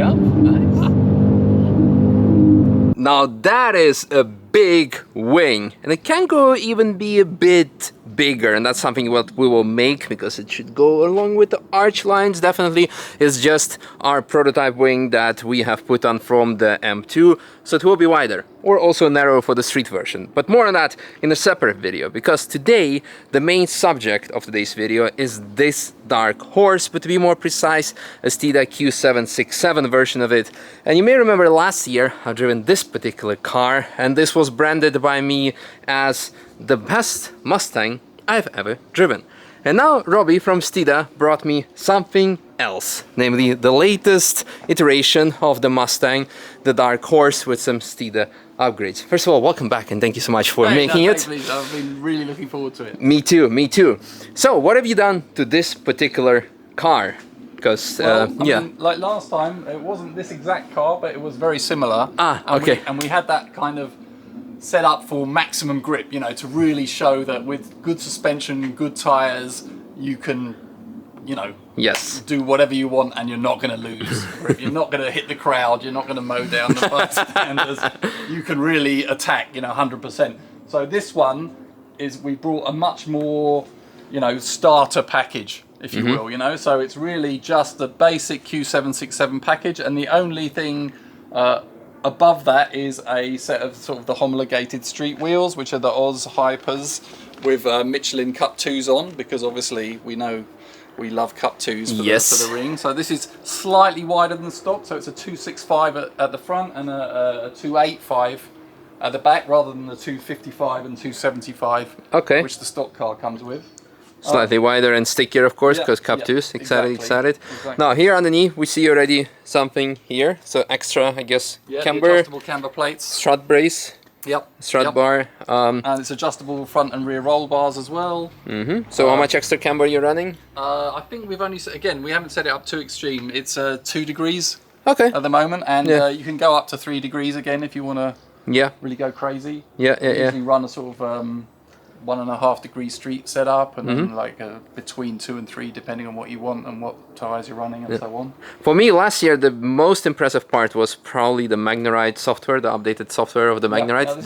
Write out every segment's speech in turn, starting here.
jump. Nice. Now that is a big wing, and it can go even be a bit bigger, and that's something what we will make because it should go along with the arch lines. Definitely is just our prototype wing that we have put on from the M2, so it will be wider or also narrow for the street version, but more on that in a separate video, because today the main subject of today's video is this dark horse, but to be more precise, a Steeda Q767 version of it. And you may remember last year I've driven this particular car, and this was branded by me as the best Mustang I've ever driven. And now Robbie from Steeda brought me something else, namely the latest iteration of the Mustang, the dark horse, with some Steeda upgrades. First of all, welcome back, and thank you so much for making it. Thanks, I've been really looking forward to it. Me too, me too. So what have you done to this particular car? Because I mean, like last time, it wasn't this exact car, but it was very similar. Okay. And we had that kind of set up for maximum grip, you know, to really show that with good suspension, good tires, you can, you know, yes, do whatever you want and you're not going to lose. Or if you're not going to hit the crowd, you're not going to mow down the bystanders, you can really attack, you know, 100%. So this one is, we brought a much more, you know, starter package, if you will, you know. So it's really just the basic Q767 package, and the only thing above that is a set of sort of the homologated street wheels, which are the Oz Hypers with Michelin Cup 2s on, because obviously we know we love Cup 2s for the ring. So this is slightly wider than stock, so it's a 265 at the front and a 285 at the back, rather than the 255 and 275, which the stock car comes with. Slightly wider and stickier, of course, because Cup 2s. Excited. Now here underneath we see already something here, so extra, I guess, camber, adjustable camber plates, strut brace, strut bar, and it's adjustable front and rear roll bars as well. So how much extra camber are you running? I think we've only, again, we haven't set it up too extreme. It's 2 degrees at the moment, and you can go up to 3 degrees again if you want to really go crazy. Usually run a sort of 1.5 degree street setup, and then like between 2 and 3, depending on what you want and what tires you're running and so on. For me last year, the most impressive part was probably the MagneRide software, the updated software of the MagneRide.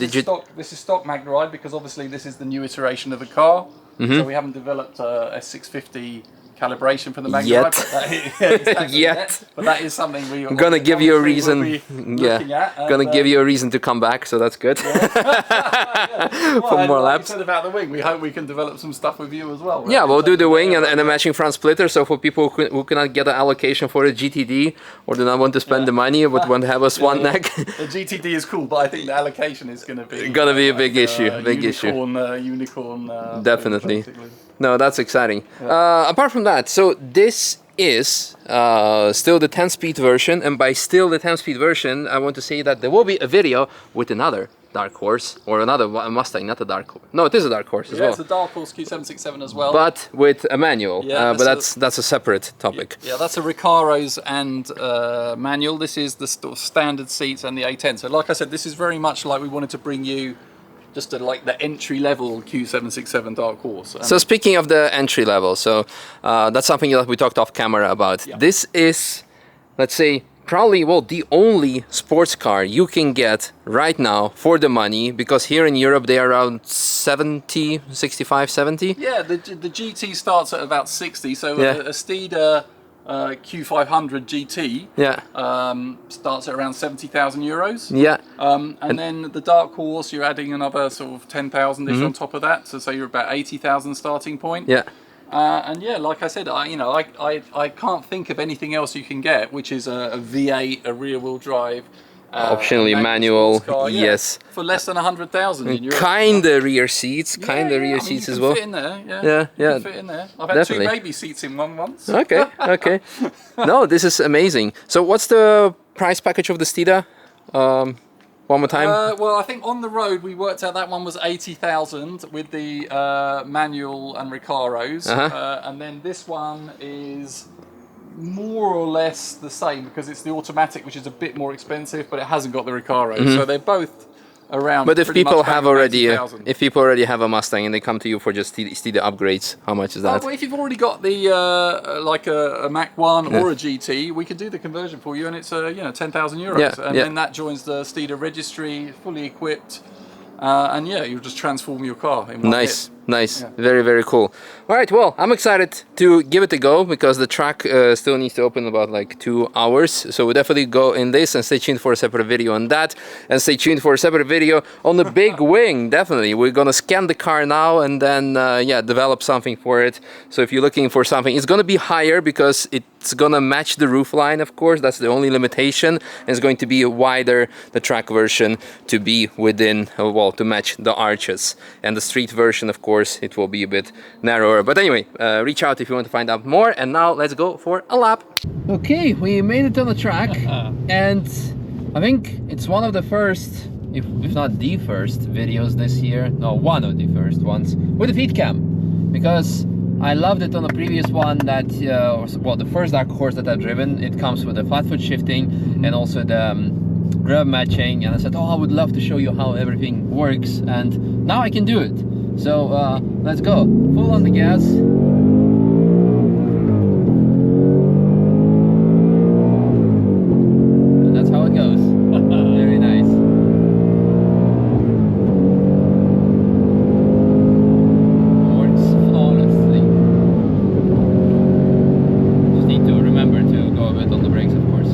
This is stock MagneRide, because obviously this is the new iteration of the car, so we haven't developed a 650 calibration for the MagneRide but that is something we're gonna give you a reason. Gonna give you a reason to come back, so that's good. For more laps. Said about the wing, we hope we can develop some stuff with you as well. Right? Yeah, we'll do the wing and a matching front splitter. So for people who cannot get an allocation for a GTD, or do not want to spend the money but want to have a swan neck, the GTD is cool, but I think the allocation is gonna be a big issue. Unicorn. Definitely. No, that's exciting. Apart from that, so this is still the 10-speed version, and by still the 10-speed version, I want to say that there will be a video with another dark horse, or another Mustang, not a dark horse. No, it is a dark horse as well. It's a dark horse Q767 as well. But with a manual, but that's a separate topic. Yeah, that's a Recaro's and manual. This is the standard seats and the A10. So like I said, this is very much like we wanted to bring you just like the entry-level Q767 Dark Horse. So speaking of the entry level, so that's something that we talked off camera about. This is, let's say, probably, well, the only sports car you can get right now for the money, because here in Europe they are around 70, 65, 70. Yeah, the GT starts at about 60, so a Steeda Q500 GT starts at around 70,000 euros. And then the Dark Horse, you're adding another sort of 10,000-ish on top of that, so you're about 80,000 starting point. And yeah, like I said, I can't think of anything else you can get, which is a V8, a rear-wheel drive, optionally manual, for less than 100,000 in Europe. Kinda rear seats, rear seats as well. Fit in there, you can fit in there. I've had 2 baby seats in one once. Okay. No, this is amazing. So what's the price package of the Steeda? One more time. Well, I think on the road we worked out that one was 80,000 with the manual and Recaro's, and then this one is more or less the same, because it's the automatic, which is a bit more expensive, but it hasn't got the Recaro. So they're both around. But if pretty people much have bang already, 80,000. if people already have a Mustang and they come to you for just Steeda upgrades, how much is that? Well, if you've already got the like a Mac 1 or a GT, we can do the conversion for you, and it's you know, 10,000 euros, Yeah, and yeah. then that joins the Steeda registry, fully equipped, and yeah, you'll just transform your car in one Nice, hit. nice, Yeah. very, very cool. All right, well, I'm excited to give it a go because the track still needs to open in about like 2 hours. So we'll definitely go in this and stay tuned for a separate video on that. And stay tuned for a separate video on the big wing, definitely. We're gonna scan the car now and then, yeah, develop something for it. So if you're looking for something, it's gonna be higher because it's gonna match the roof line, of course. That's the only limitation. It's going to be wider, the track version, to be within, well, to match the arches. And the street version, of course, it will be a bit narrower. But anyway, reach out if you want to find out more. And now let's go for a lap. Okay, we made it on the track. And I think it's one of the first, if not the first videos this year. No, one of the first ones with a feed cam. Because I loved it on the previous one that, well, the first dark horse that I've driven, it comes with the flat foot shifting and also the rev matching. And I said, oh, I would love to show you how everything works. And now I can do it. So let's go, full on the gas. And that's how it goes. Very nice. Works flawlessly. Just need to remember to go a bit on the brakes, of course.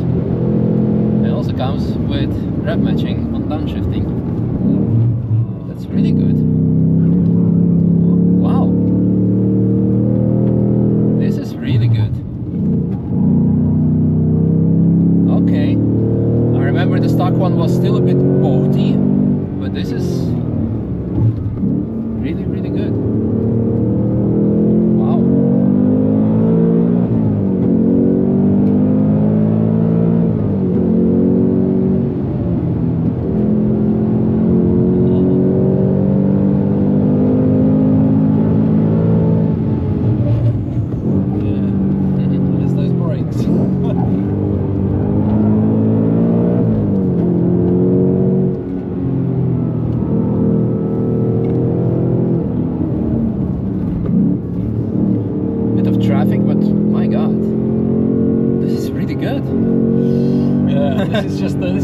It also comes with rev matching on downshifting. That's really good. Really good. Okay. I remember the stock one was still a bit boaty, but this is really, really good. Wow. Traffic, but my god, this is really good. Yeah, this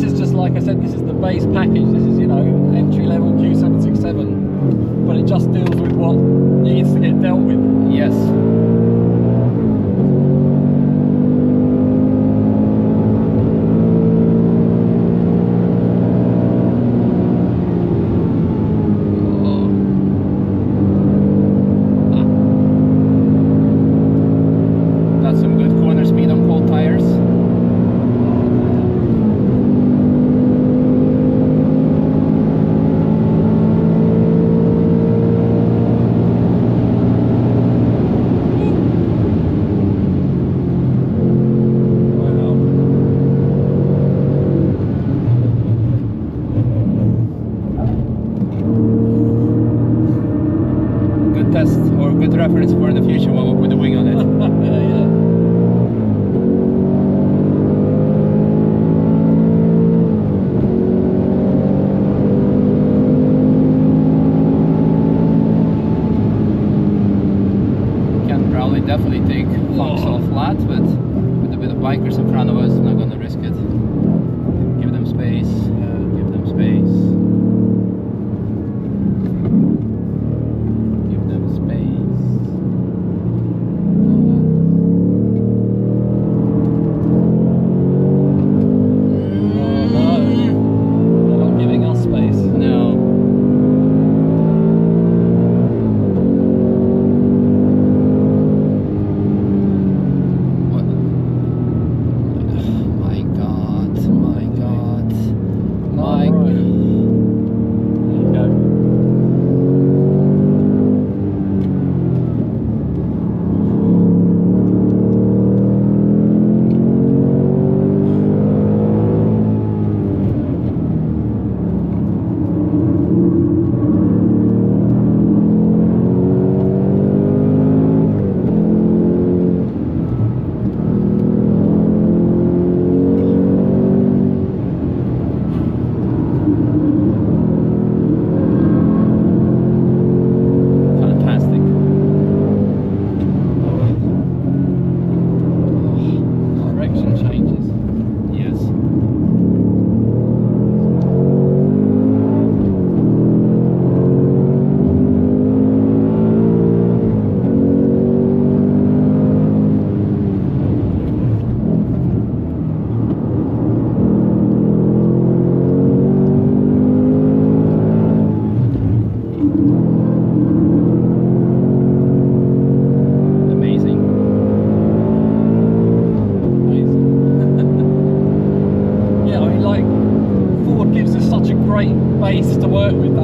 is just like I said, this is the base package. This is, you know, entry level Q767, but it just deals with what needs to get dealt with. Yes. Good reference for the future when we put the wing on it. Yeah. Can probably definitely take functional flat, but with a bit of bikers in front of us, I'm not gonna risk it. Give them space. Give them space.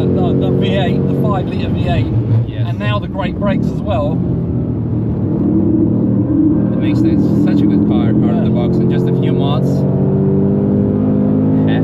the V8, the 5-litre V8, Yes. and now the great brakes as well. It makes this such a good car out of the box and just a few mods. Okay.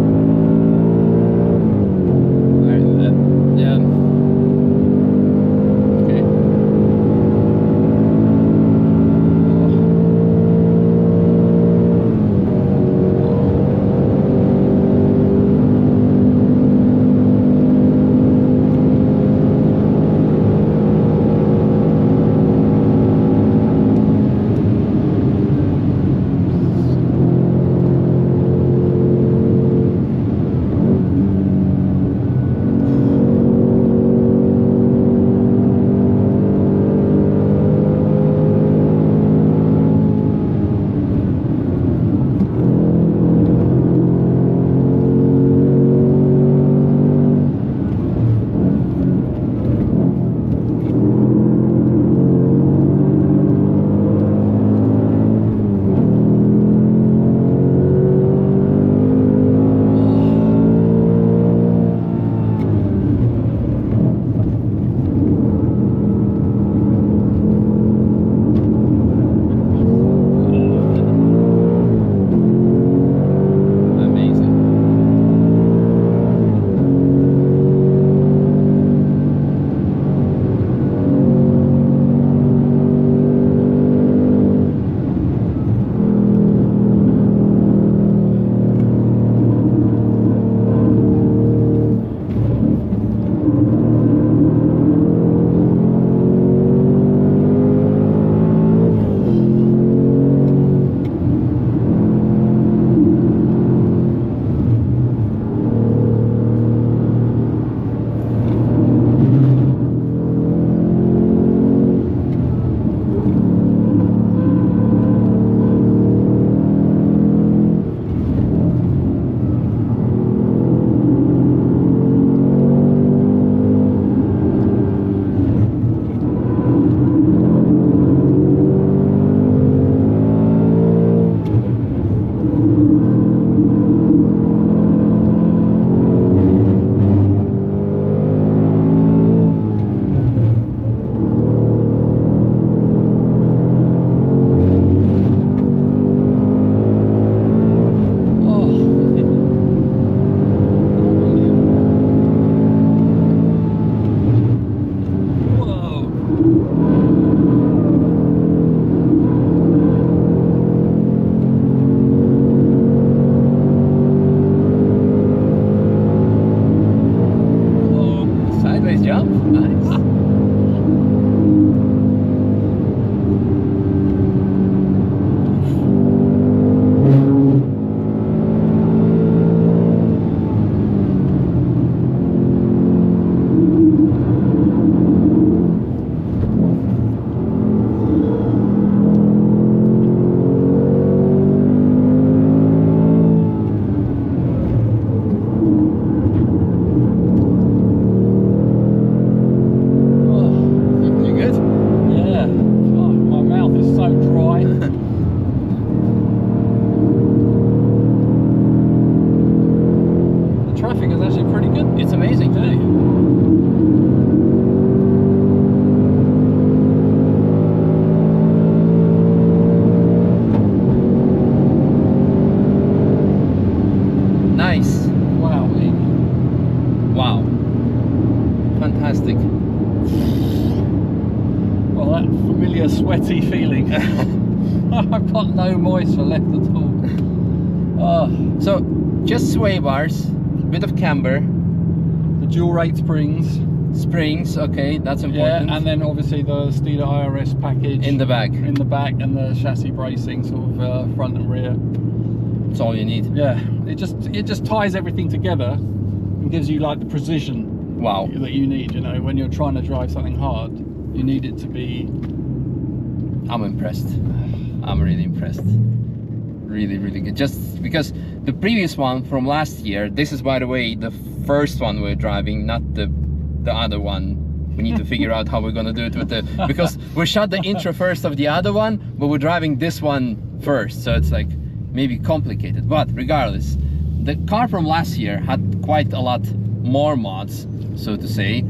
Sweaty feeling. I've got no moisture left at all. So just sway bars, bit of camber, the dual rate springs, okay, that's important. Yeah, and then obviously the Steeda IRS package in the back, and the chassis bracing, sort of front and rear. That's all you need. Yeah, it just ties everything together and gives you like the precision. Wow. That you need, you know, when you're trying to drive something hard, you need it to be. I'm impressed. I'm really impressed. Really, really good. Just because the previous one from last year, this is, by the way, the first one we're driving, not the other one. We need to figure out how we're gonna do it with the, because we shot the intro first of the other one, but we're driving this one first, so it's like maybe complicated. But regardless, the car from last year had quite a lot more mods. so to say.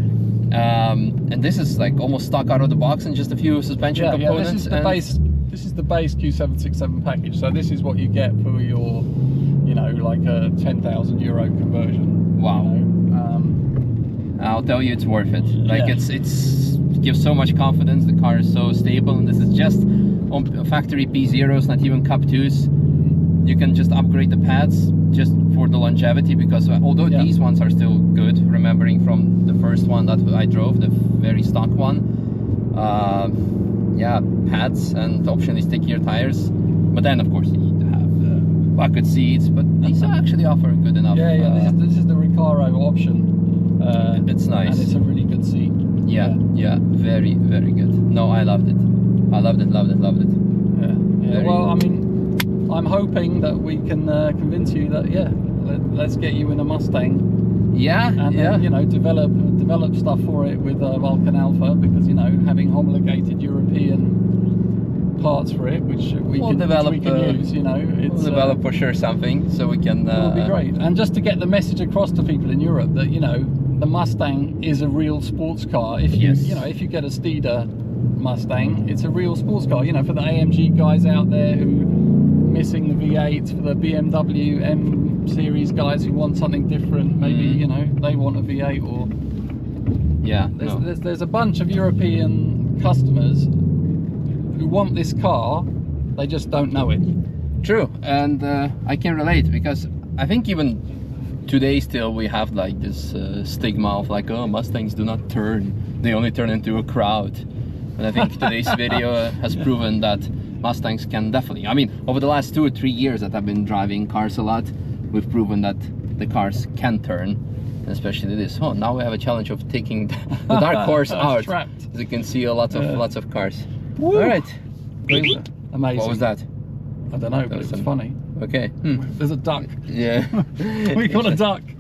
And this is like almost stock out of the box and just a few suspension components. This is the base. This is the base Q767 package. So this is what you get for your, you know, like a €10,000 conversion. Wow. You know? I'll tell you, it's worth it. Like Yeah. it gives so much confidence. The car is so stable, and this is just on factory P0s, not even Cup 2s. You can just upgrade the pads just for the longevity, because although these ones are still good, remembering from the first one that I drove, the very stock one, yeah, pads and optionally stickier tires. But then of course you need to have bucket seats, but these actually offer good enough. Yeah, this is the Recaro option. It's nice. And it's a really good seat. Yeah, very, very good. No, I loved it. I loved it. Yeah. Well, I mean, I'm hoping that we can convince you that let's get you in a Mustang. Yeah, and then, you know, develop stuff for it with Vulcan Alpha, because, you know, having homologated European parts for it, which we can use, you know, we'll develop for sure something so we can. It'll be great, and just to get the message across to people in Europe that, you know, the Mustang is a real sports car. If you you know, if you get a Steeda Mustang, it's a real sports car. You know, for the AMG guys out there who missing the V8, for the BMW M series guys who want something different, maybe you know, they want a V8, or there's a bunch of European customers who want this car, they just don't know it. True, and I can relate, because I think even today still we have like this stigma of like, oh, Mustangs do not turn, they only turn into a crowd. And I think today's video has proven that Mustangs can definitely, I mean, over the last 2 or 3 years that I've been driving cars a lot, we've proven that the cars can turn, especially this. Oh, now we have a challenge of taking the dark horse out. Trapped. As you can see, lots of cars. Woo. All right. Amazing. What was that? I don't know, but it was funny. Okay. There's a duck. Yeah. We got a duck.